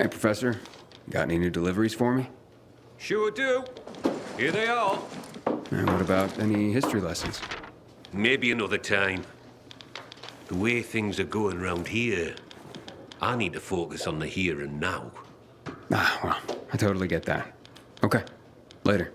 Hey, Professor. Got any new deliveries for me? Sure do. Here they are. And what about any history lessons? Maybe another time. The way things are going around here, I need to focus on the here and now. Ah, well, I totally get that. Okay, later.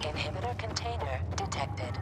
Inhibitor container detected.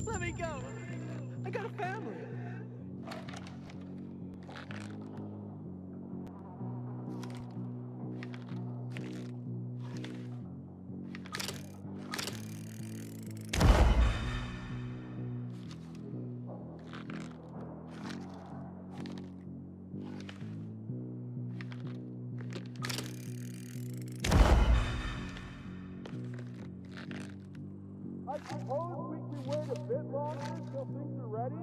Let me go! I got a family! I suppose we can wait a bit longer until things are ready?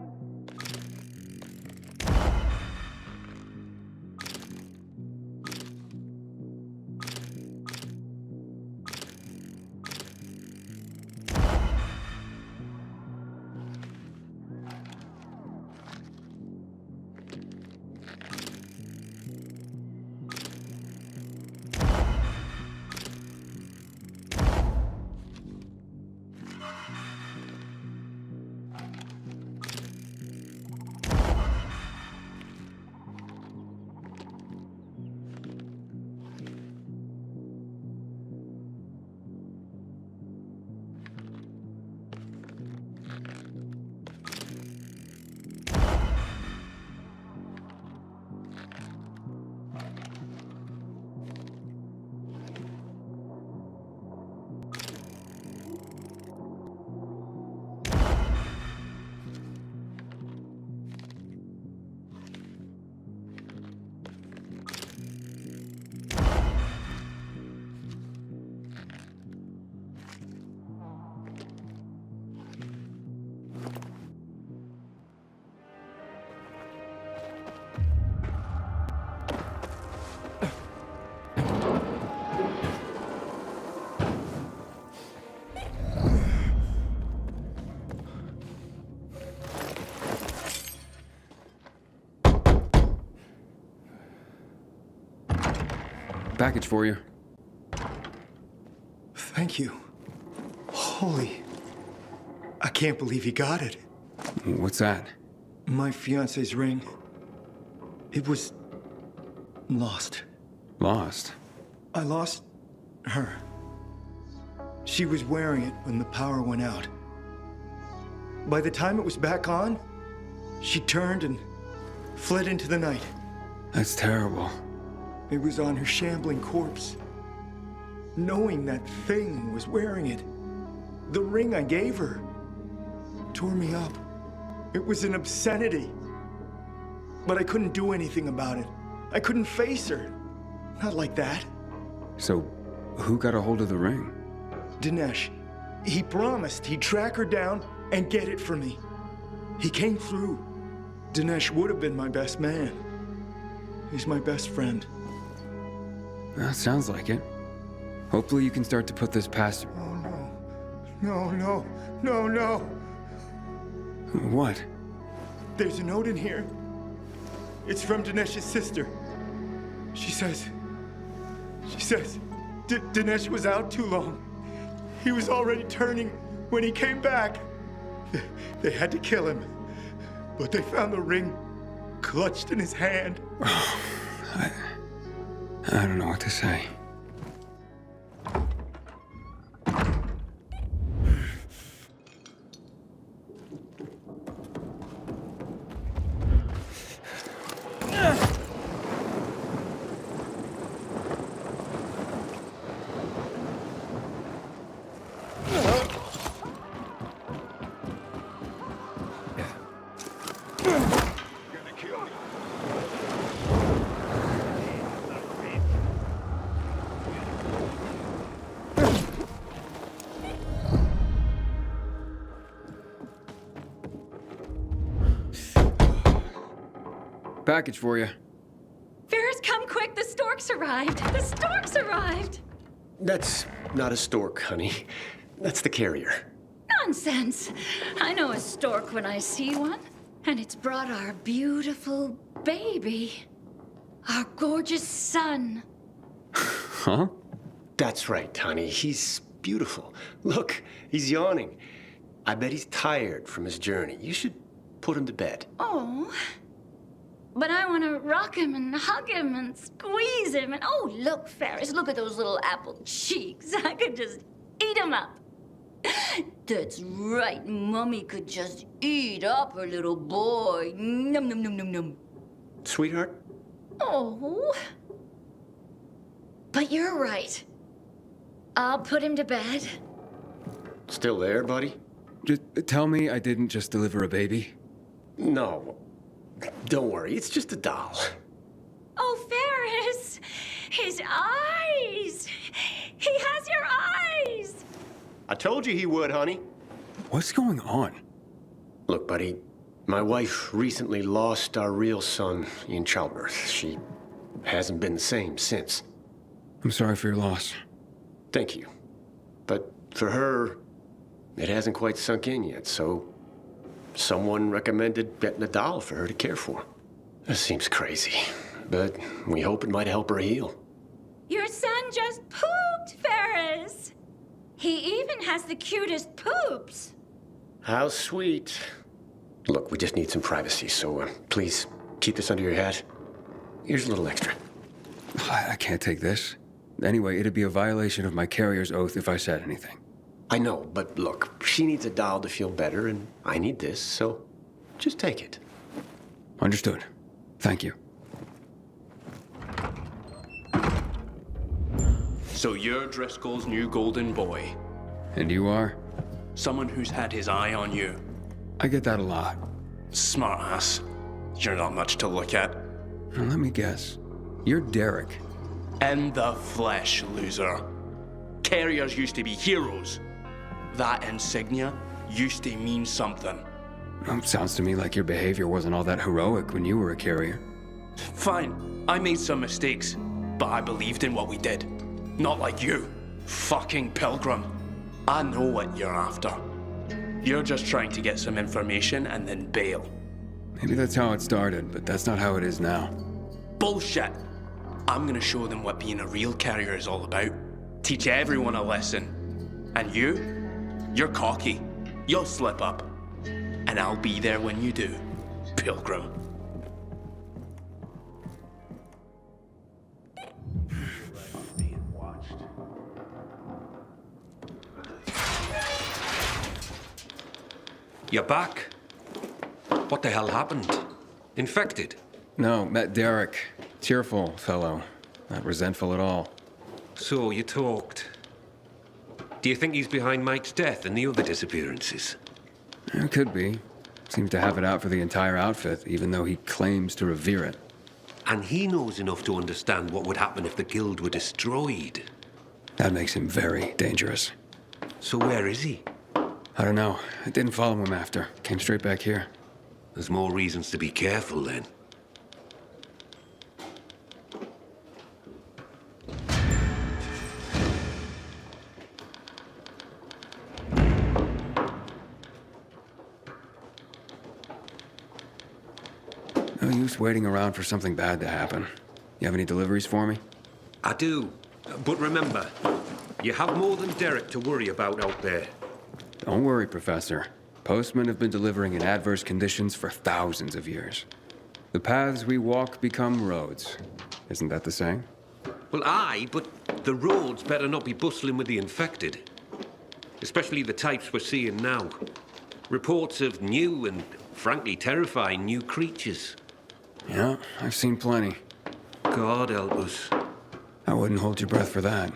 Package for you. Thank you. Holy... I can't believe he got it. What's that? My fiance's ring. It was... lost. Lost? I lost... her. She was wearing it when the power went out. By the time it was back on, she turned and fled into the night. That's terrible. It was on her shambling corpse. Knowing that thing was wearing it, the ring I gave her, tore me up. It was an obscenity. But I couldn't do anything about it. I couldn't face her. Not like that. So, who got a hold of the ring? Dinesh. He promised he'd track her down and get it for me. He came through. Dinesh would have been my best man. He's my best friend. That sounds like it. Hopefully you can start to put this past... Oh, no. No, no. No, no. What? There's a note in here. It's from Dinesh's sister. She says... Dinesh was out too long. He was already turning when he came back. They had to kill him, but they found the ring clutched in his hand. I don't know what to say. Package for you. Ferris, come quick! The storks arrived! The storks arrived! That's not a stork, honey. That's the carrier. Nonsense! I know a stork when I see one. And it's brought our beautiful baby. Our gorgeous son. Huh? That's right, honey. He's beautiful. Look, he's yawning. I bet he's tired from his journey. You should put him to bed. Oh. But I want to rock him and hug him and squeeze him. And oh, look, Ferris, look at those little apple cheeks. I could just eat him up. That's right. Mummy could just eat up her little boy. Num, num, num, num, num. Sweetheart? Oh. But you're right. I'll put him to bed. Still there, buddy? Just tell me I didn't just deliver a baby. No. Don't worry, it's just a doll. Oh, Ferris! His eyes! He has your eyes! I told you he would, honey. What's going on? Look, buddy, my wife recently lost our real son in childbirth. She hasn't been the same since. I'm sorry for your loss. Thank you. But for her, it hasn't quite sunk in yet, so someone recommended getting a doll for her to care for. This seems crazy, but we hope it might help her heal. Your son just pooped, Ferris! He even has the cutest poops. How sweet. Look, we just need some privacy, so please keep this under your hat. Here's a little extra. I can't take this. Anyway, it'd be a violation of my carrier's oath if I said anything. I know, but look, she needs a doll to feel better, and I need this, so just take it. Understood. Thank you. So you're Driscoll's new golden boy. And you are? Someone who's had his eye on you. I get that a lot. Smart ass. You're not much to look at. Now, let me guess. You're Derek. In the flesh, loser. Carriers used to be heroes. That insignia used to mean something. Sounds to me like your behavior wasn't all that heroic when you were a carrier. Fine, I made some mistakes, but I believed in what we did. Not like you, fucking pilgrim. I know what you're after. You're just trying to get some information and then bail. Maybe that's how it started, but that's not how it is now. Bullshit! I'm gonna show them what being a real carrier is all about. Teach everyone a lesson. And you're cocky. You'll slip up. And I'll be there when you do, pilgrim. You're back? What the hell happened? Infected? No, met Derek. Cheerful fellow. Not resentful at all. So you talked. Do you think he's behind Mike's death and the other disappearances? It could be. Seems to have it out for the entire outfit, even though he claims to revere it. And he knows enough to understand what would happen if the guild were destroyed. That makes him very dangerous. So where is he? I don't know. I didn't follow him after. Came straight back here. There's more reasons to be careful then. No use waiting around for something bad to happen. You have any deliveries for me? I do. But remember, you have more than Derek to worry about out there. Don't worry, Professor. Postmen have been delivering in adverse conditions for thousands of years. The paths we walk become roads. Isn't that the saying? Well, aye, but the roads better not be bustling with the infected. Especially the types we're seeing now. Reports of new and, frankly, terrifying new creatures. Yeah, I've seen plenty. God help us. I wouldn't hold your breath for that.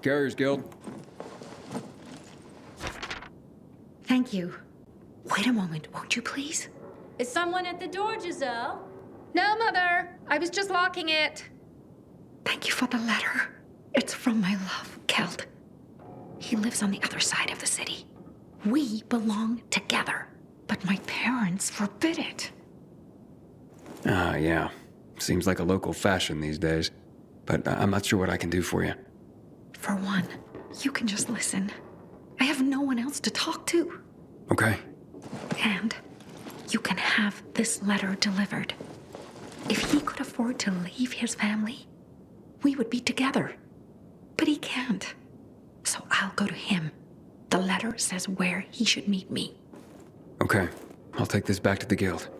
Carriers Guild. Thank you. Wait a moment, won't you please? Is someone at the door, Giselle? No, Mother. I was just locking it. Thank you for the letter. It's from my love, Keld. He lives on the other side of the city. We belong together, but my parents forbid it. Ah, yeah. Seems like a local fashion these days. But I'm not sure what I can do for you. For one, you can just listen. I have no one else to talk to. Okay. And you can have this letter delivered. If he could afford to leave his family, we would be together. But he can't. So I'll go to him. The letter says where he should meet me. Okay. I'll take this back to the guild.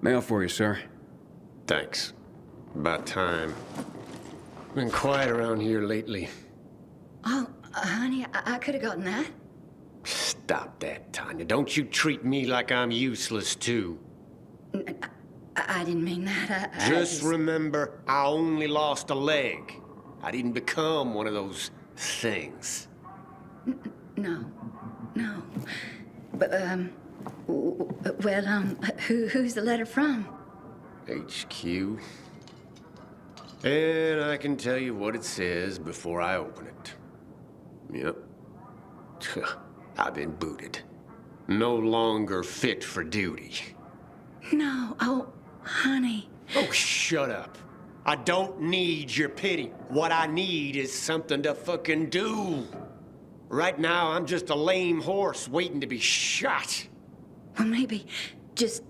Mail for you, sir. Thanks. About time. Been quiet around here lately. Oh, honey, I could have gotten that. Stop that, Tanya. Don't you treat me like I'm useless, too. I didn't mean that. Just remember, I only lost a leg. I didn't become one of those things. No. But, who's the letter from? HQ. And I can tell you what it says before I open it. Yep. I've been booted. No longer fit for duty. No. Oh, honey. Oh, shut up. I don't need your pity. What I need is something to fucking do. Right now, I'm just a lame horse waiting to be shot. Well, maybe just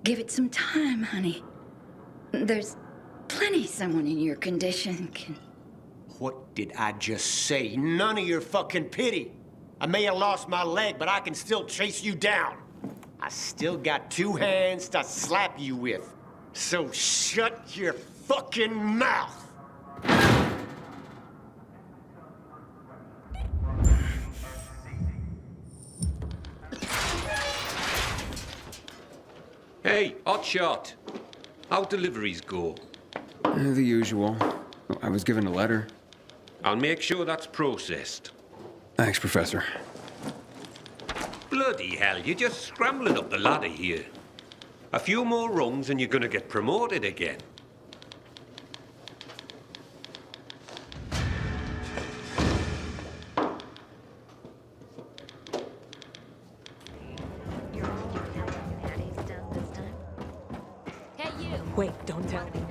give it some time, honey. There's plenty someone in your condition can... What did I just say? None of your fucking pity. I may have lost my leg, but I can still chase you down. I still got 2 hands to slap you with. So shut your fucking mouth! Hey, hotshot. How deliveries go? The usual. I was given a letter. I'll make sure that's processed. Thanks, Professor. Bloody hell, you're just scrambling up the ladder here. A few more rungs and you're gonna get promoted again. Hey, you. Wait, don't tell me.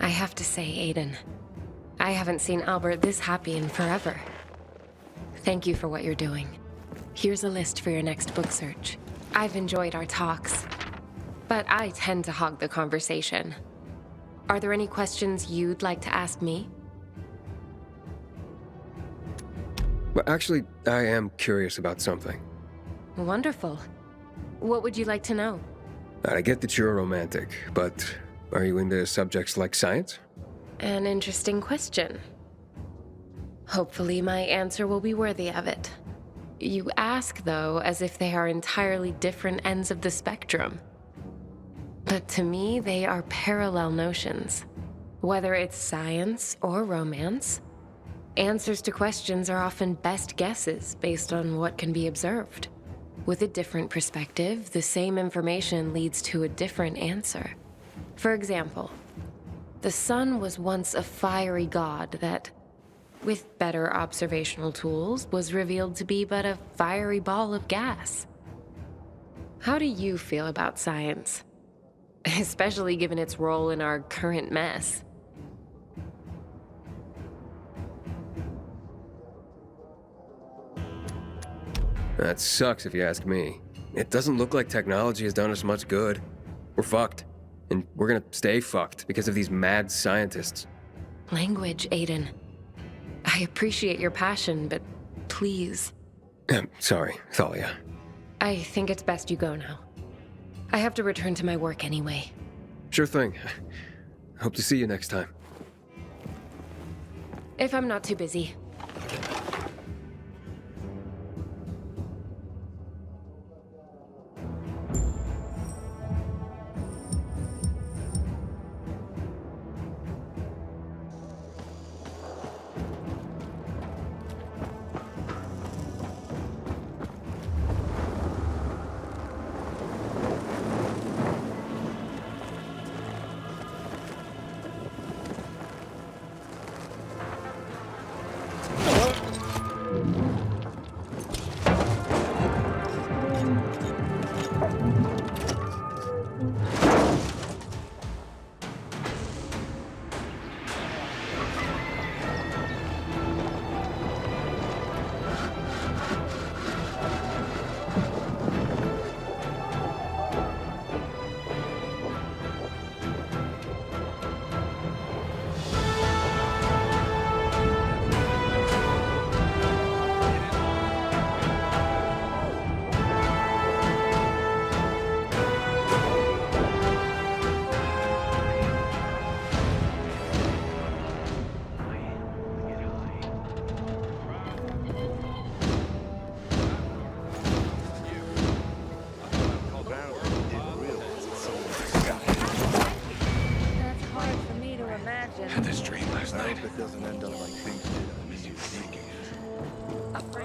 I have to say, Aiden, I haven't seen Albert this happy in forever. Thank you for what you're doing. Here's a list for your next book search. I've enjoyed our talks, but I tend to hog the conversation. Are there any questions you'd like to ask me? Well, actually, I am curious about something. Wonderful. What would you like to know? I get that you're a romantic, but are you into subjects like science? An interesting question. Hopefully my answer will be worthy of it. You ask, though, as if they are entirely different ends of the spectrum. But to me, they are parallel notions. Whether it's science or romance, answers to questions are often best guesses based on what can be observed. With a different perspective, the same information leads to a different answer. For example, the sun was once a fiery god that, with better observational tools, was revealed to be but a fiery ball of gas. How do you feel about science? Especially given its role in our current mess. That sucks if you ask me. It doesn't look like technology has done us much good. We're fucked. And we're gonna stay fucked because of these mad scientists. Language, Aiden. I appreciate your passion, but please. Sorry, Thalia. I think it's best you go now. I have to return to my work anyway. Sure thing. Hope to see you next time. If I'm not too busy.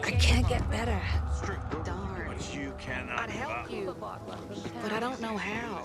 I can't get better. Darn. I'd help you, but I don't know how.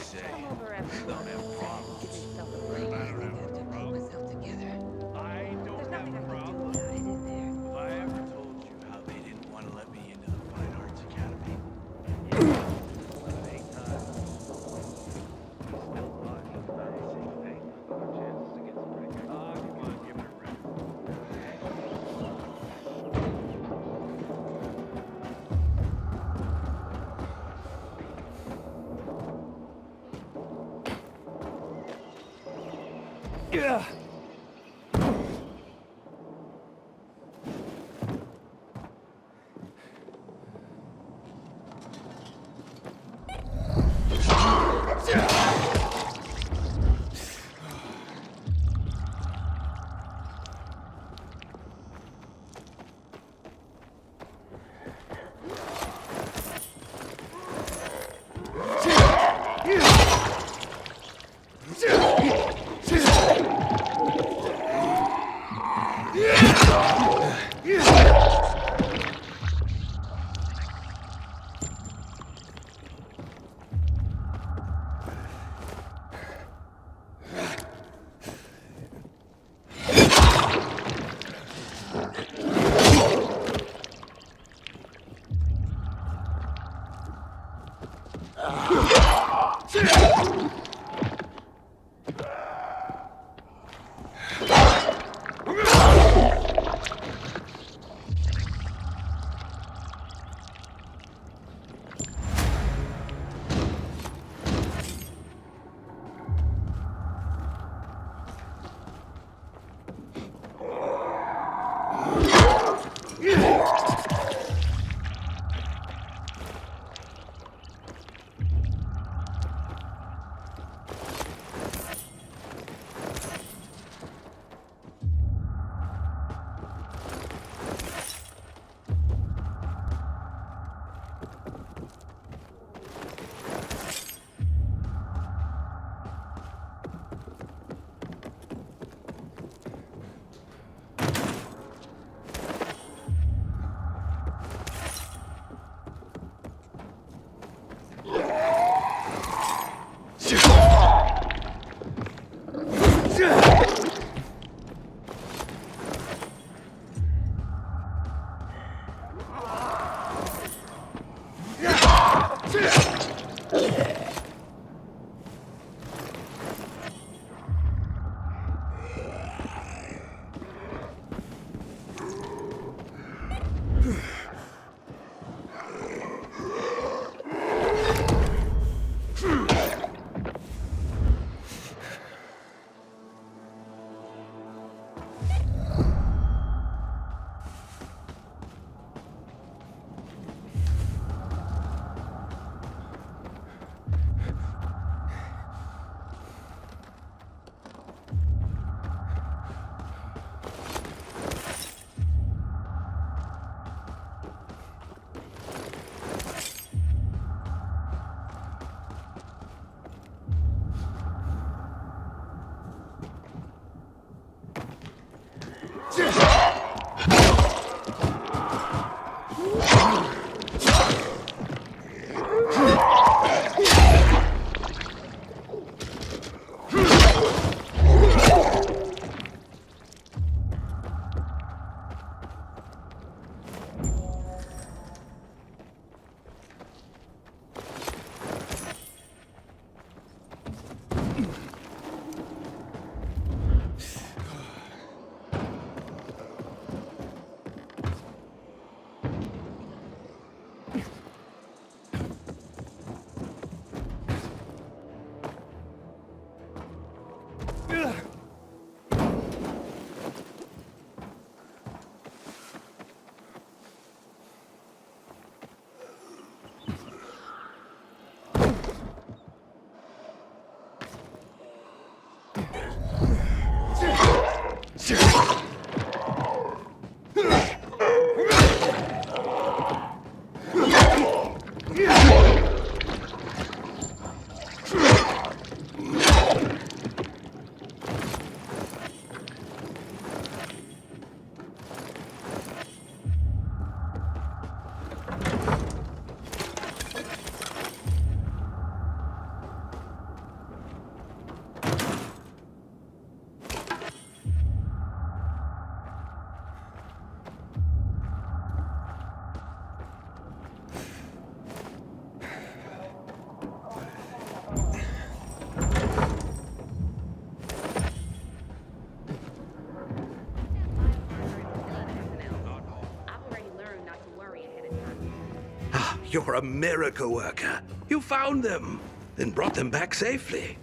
You're a miracle worker. You found them, then brought them back safely.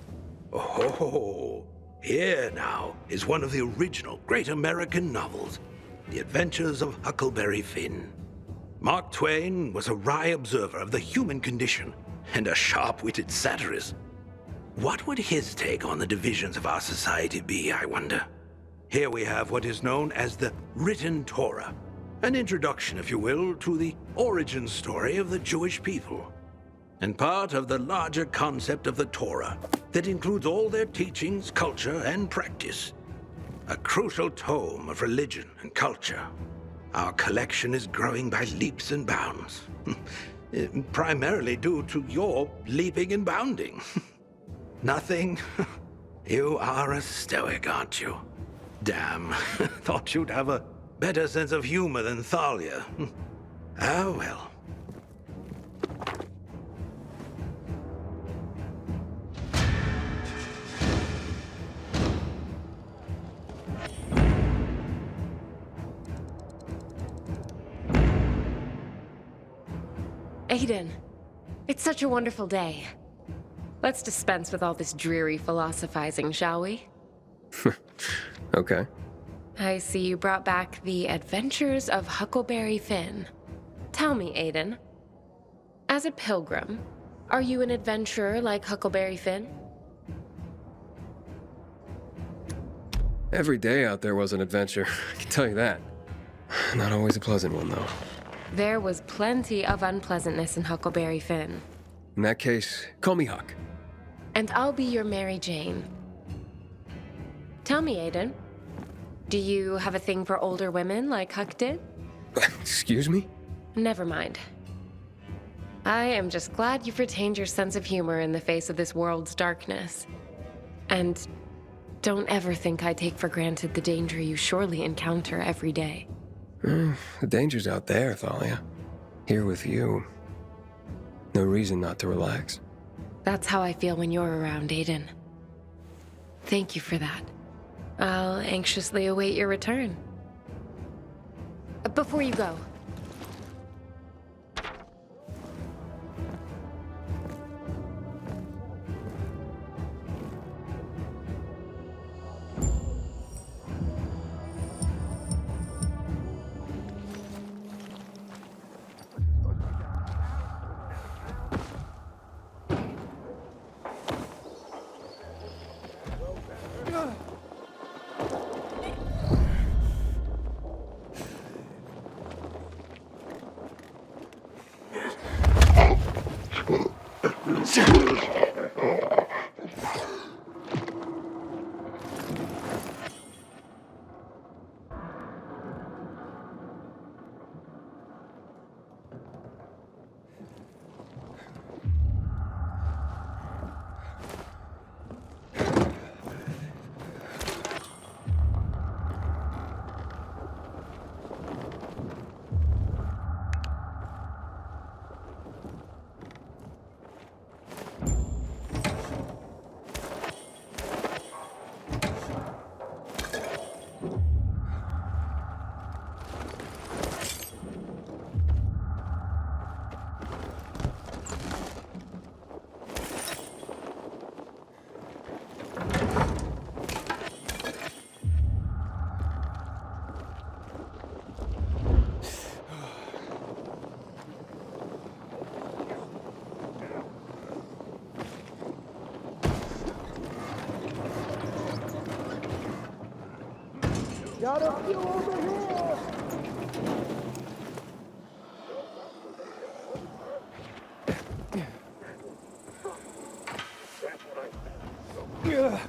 Oh, here now is one of the original great American novels, The Adventures of Huckleberry Finn. Mark Twain was a wry observer of the human condition and a sharp-witted satirist. What would his take on the divisions of our society be, I wonder? Here we have what is known as the Written Torah, an introduction, if you will, to the origin story of the Jewish people, and part of the larger concept of the Torah that includes all their teachings, culture, and practice. A crucial tome of religion and culture. Our collection is growing by leaps and bounds, primarily due to your leaping and bounding. Nothing? You are a stoic, aren't you? Damn, thought you'd have a better sense of humor than Thalia. Ah, well. Aiden, it's such a wonderful day. Let's dispense with all this dreary philosophizing, shall we? Okay. I see you brought back The Adventures of Huckleberry Finn. Tell me, Aiden, as a pilgrim, are you an adventurer like Huckleberry Finn? Every day out there was an adventure, I can tell you that. Not always a pleasant one, though. There was plenty of unpleasantness in Huckleberry Finn. In that case, call me Huck. And I'll be your Mary Jane. Tell me, Aiden, do you have a thing for older women like Huck did? Excuse me? Never mind. I am just glad you've retained your sense of humor in the face of this world's darkness. And don't ever think I take for granted the danger you surely encounter every day. The danger's out there, Thalia. Here with you. No reason not to relax. That's how I feel when you're around, Aiden. Thank you for that. I'll anxiously await your return. Before you go, Got a few over here! Yeah.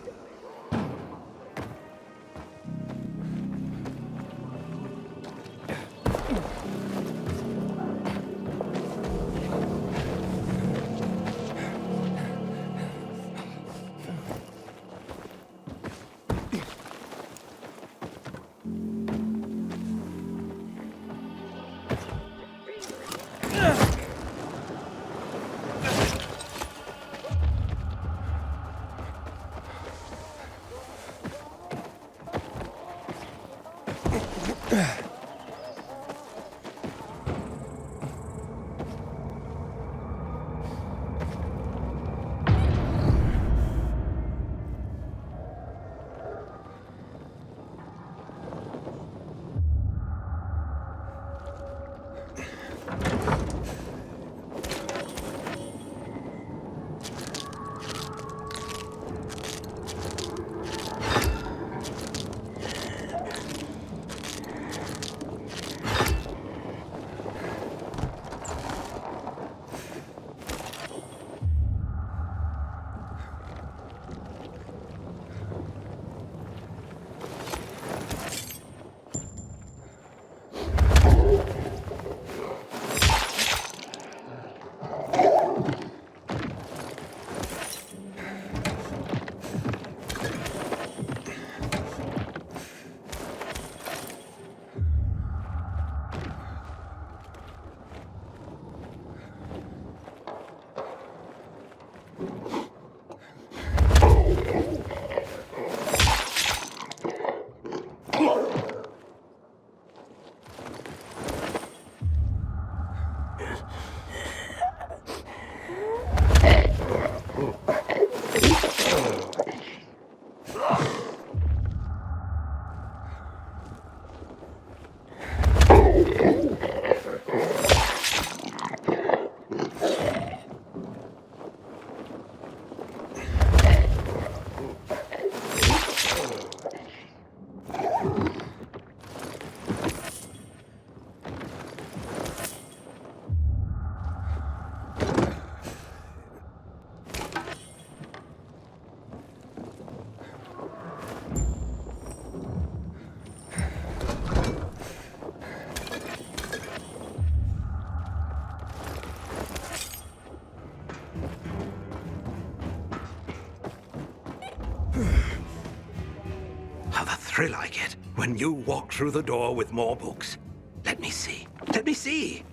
How the thrill I get when you walk through the door with more books. Let me see. Let me see.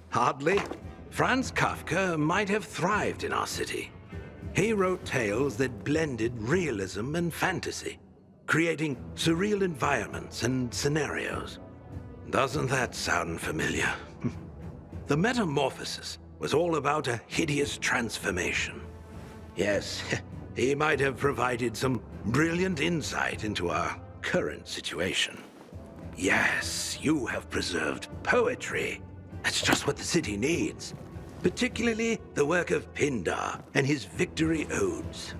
Hardly. Franz Kafka might have thrived in our city. He wrote tales that blended realism and fantasy, creating surreal environments and scenarios. Doesn't that sound familiar? The Metamorphosis was all about a hideous transformation. Yes, he might have provided some brilliant insight into our current situation. Yes, you have preserved poetry. That's just what the city needs. Particularly the work of Pindar and his victory odes.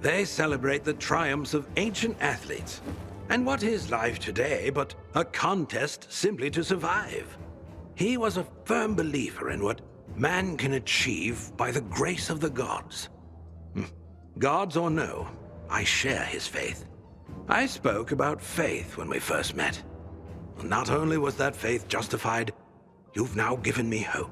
They celebrate the triumphs of ancient athletes. And what is life today but a contest simply to survive? He was a firm believer in what man can achieve by the grace of the gods. Gods or no, I share his faith. I spoke about faith when we first met. Not only was that faith justified, you've now given me hope.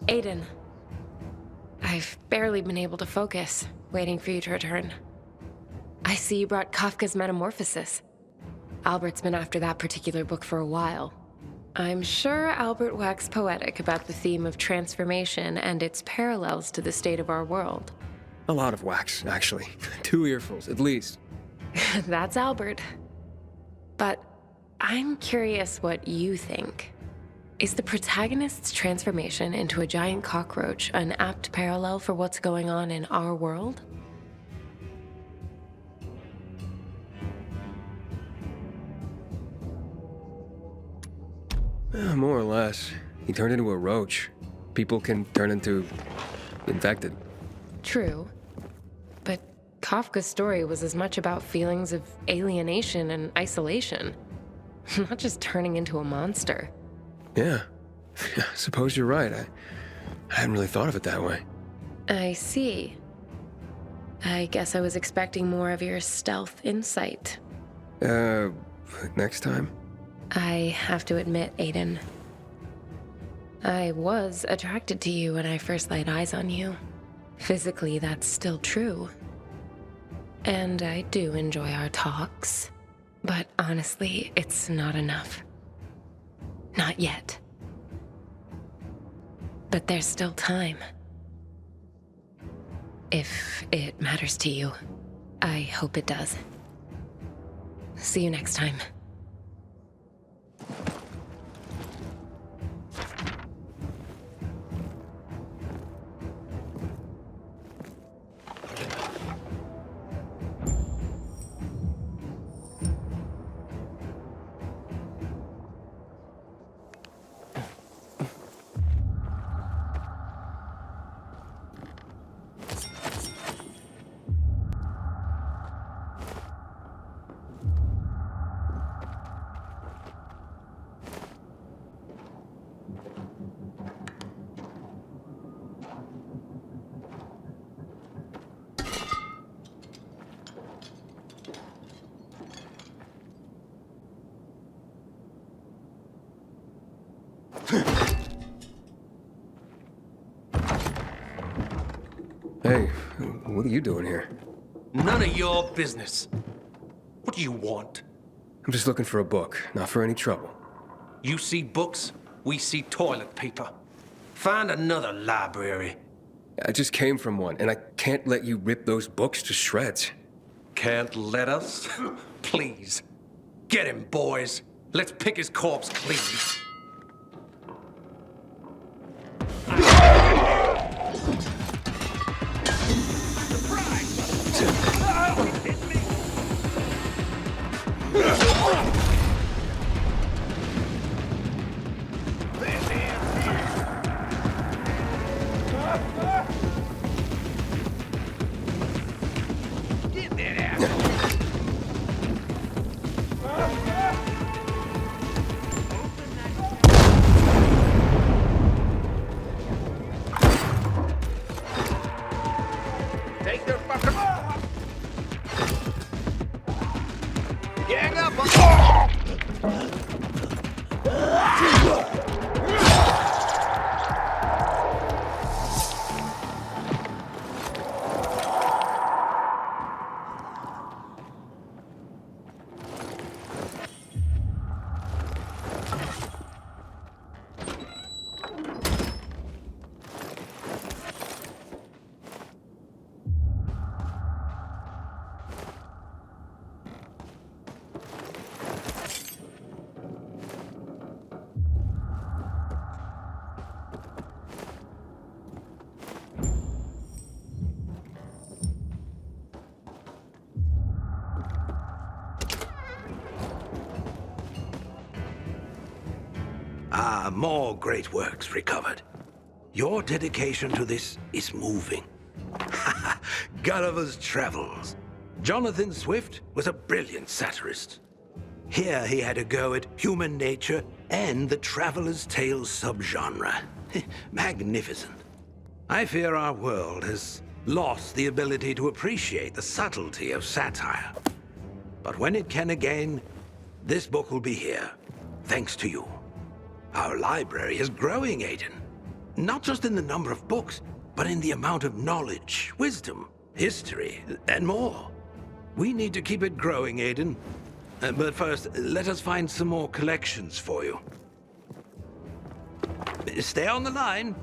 Aiden. I've barely been able to focus, waiting for you to return. I see you brought Kafka's Metamorphosis. Albert's been after that particular book for a while. I'm sure Albert waxed poetic about the theme of transformation and its parallels to the state of our world. A lot of wax, actually. 2 earfuls, at least. That's Albert. But I'm curious what you think. Is the protagonist's transformation into a giant cockroach an apt parallel for what's going on in our world? More or less. He turned into a roach. People can turn into infected. True. But Kafka's story was as much about feelings of alienation and isolation, not just turning into a monster. Yeah. Suppose you're right. I hadn't really thought of it that way. I see. I guess I was expecting more of your stealth insight. Next time? I have to admit, Aiden, I was attracted to you when I first laid eyes on you. Physically, that's still true. And I do enjoy our talks. But honestly, it's not enough. Not yet. But there's still time. If it matters to you, I hope it does. See you next time. Hey, what are you doing here? None of your business. What do you want? I'm just looking for a book, not for any trouble. You see books, we see toilet paper. Find another library. I just came from one, and I can't let you rip those books to shreds. Can't let us? Please. Get him, boys. Let's pick his corpse clean. Take their fucking... Gang up! More great works recovered. Your dedication to this is moving. Gulliver's Travels. Jonathan Swift was a brilliant satirist. Here he had a go at human nature and the traveler's tale subgenre. Magnificent. I fear our world has lost the ability to appreciate the subtlety of satire. But when it can again, this book will be here, thanks to you. Our library is growing, Aiden. Not just in the number of books, but in the amount of knowledge, wisdom, history, and more. We need to keep it growing, Aiden. But first, let us find some more collections for you. Stay on the line.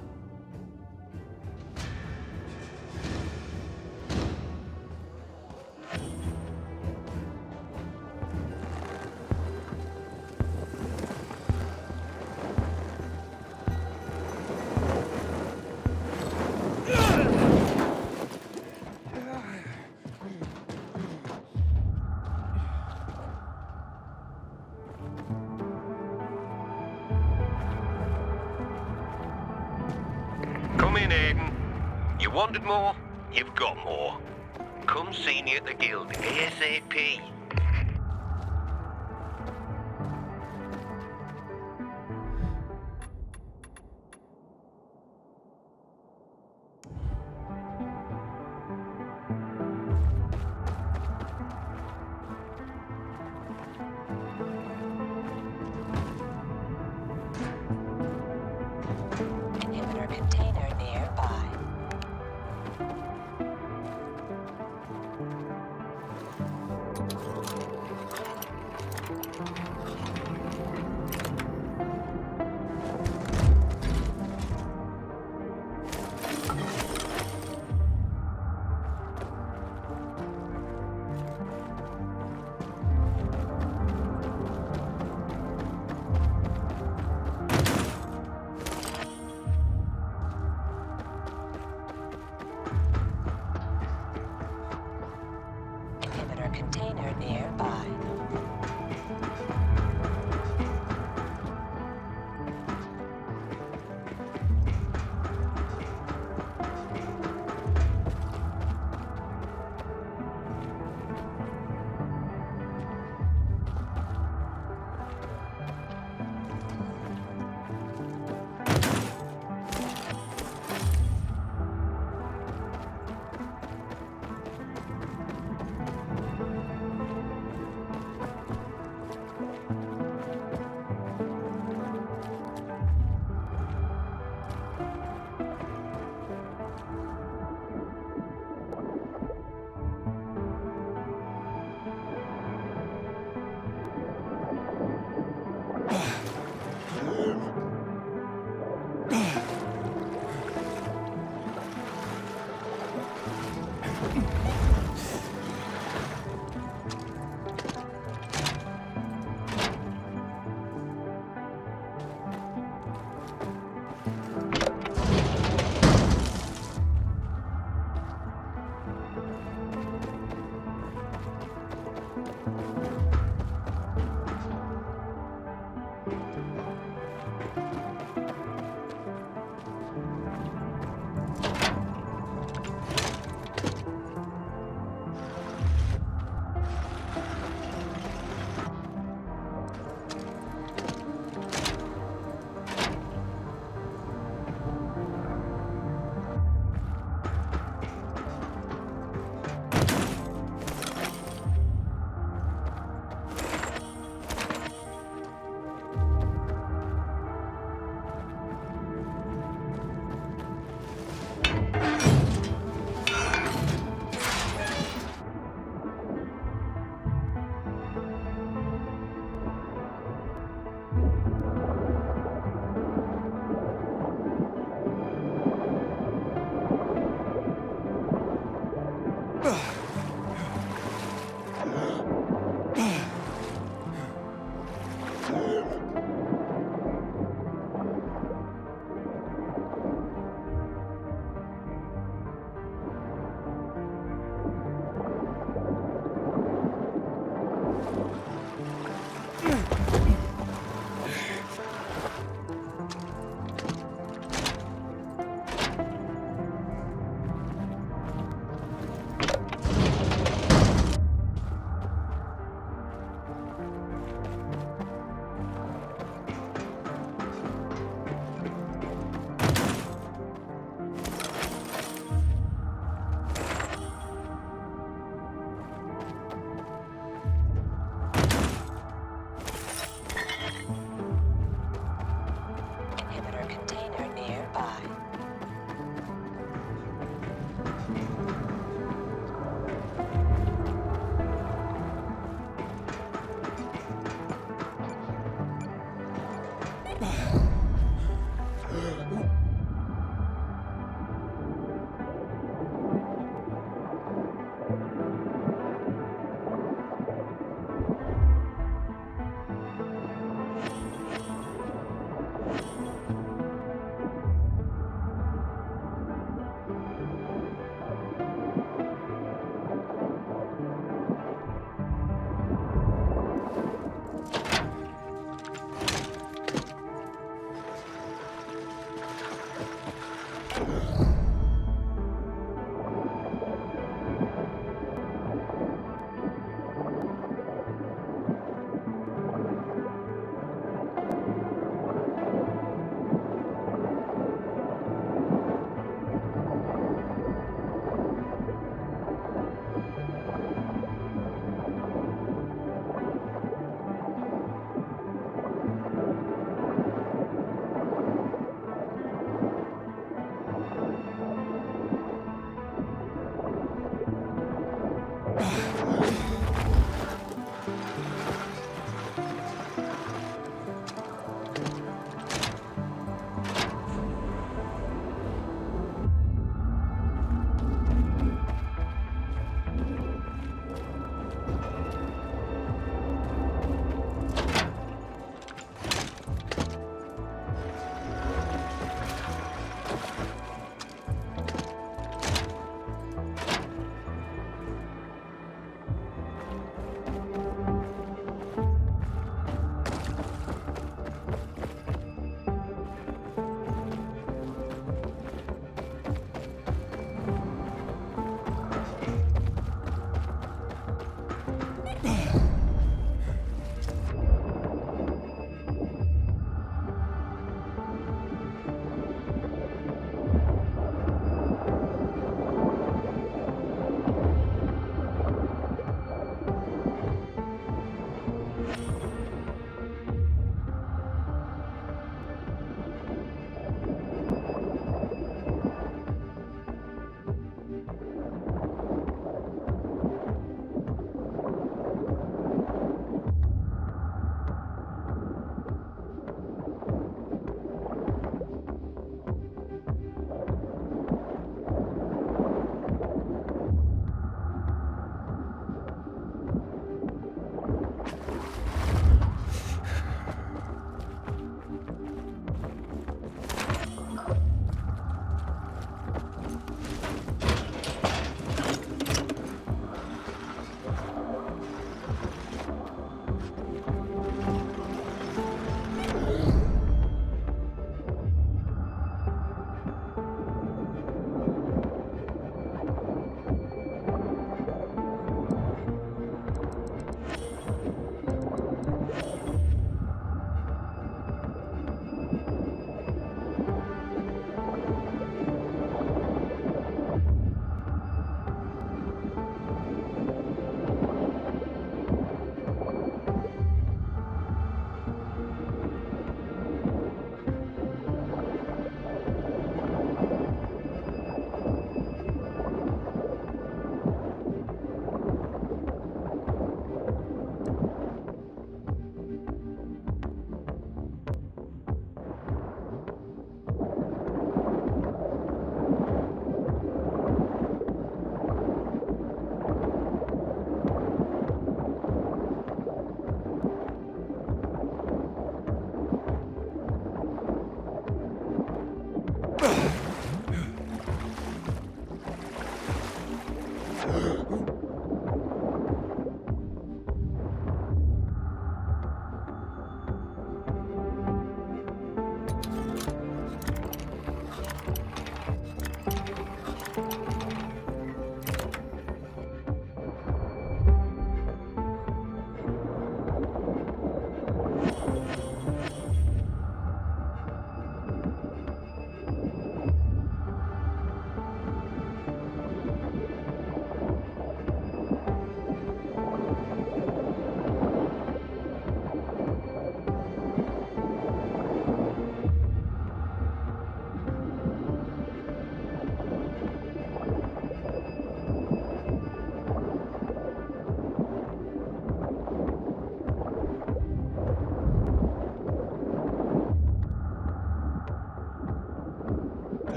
Come in, Aiden. You wanted more? You've got more. Come see me at the guild ASAP. Inhibitor container nearby. Inhibitor container nearby.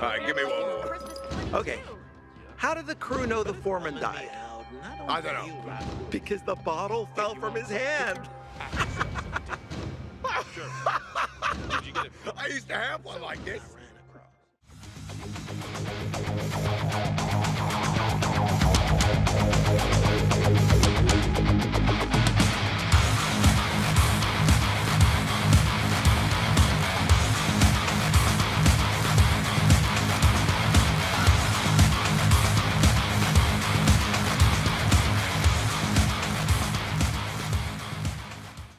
All right, give me one more. Okay. How did the crew know the foreman died? I don't know. Because the bottle fell from his hand. I used to have one like this.